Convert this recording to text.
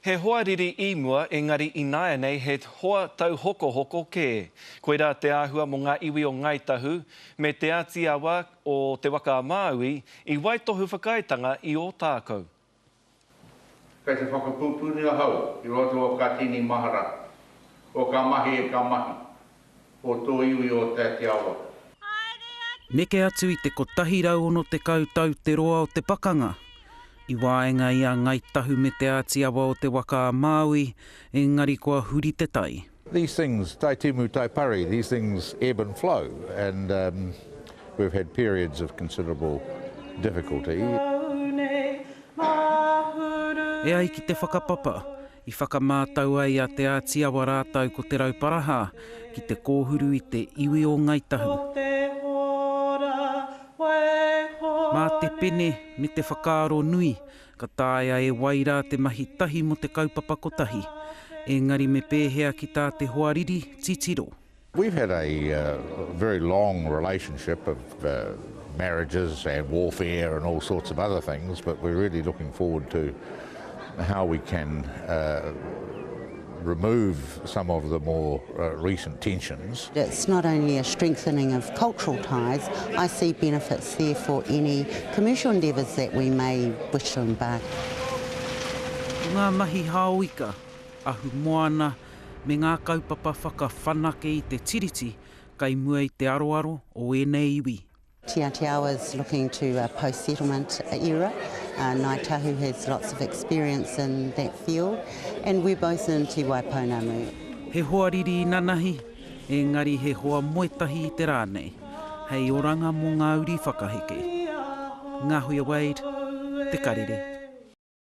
He hoa riri I mua, engari inaia nei he hoa tau hoko ke. Koera te āhua mo ngā iwi o Ngaitahu, me te ati awa o te waka Māui, I waitohu whakaitanga I o tākou. Kei te whakapūpuni o hau, I roto o ka tini mahara, o ka mahi e ka mahi, o tō iwi o te awa. Neke atu I te kotahi rau ono te kautau te roa o te pakanga. I wāenga I a Ngaitahu me te ati awa o te waka Māui, engari kua huri te tai. These things, tai timu, tai pari, these things ebb and flow, and we've had periods of considerable difficulty. E ai ki te whakapapa, I whakamātau ai a te ati awa rātau ko te rauparaha, ki te kōhuru I te iwi o Ngaitahu. Mā te pene me te whakaaro nui, ka tāia e waira te mahi tahi mo te kaupapa kotahi, engari me pēhea ki tā te hoariri titiro. We've had a very long relationship of marriages and warfare and all sorts of other things, but we're really looking forward to how we can remove some of the more recent tensions. It's not only a strengthening of cultural ties, I see benefits there for any commercial endeavours that we may wish to embark. Ngā mahi hāoika, ahu moana, me ngā kaupapa whakawhanake I te tiriti, kai mua I te aroaro o enei iwi. Te Atiawa is looking to a post-settlement era. Ngaitahu has lots of experience in that field, and we're both in Te Waiponamu. He hoa riri I nanahi, engari he hoa moetahi I te rānei, hei oranga mo ngā uri whakaheke. Ngā hui Wade, te karere.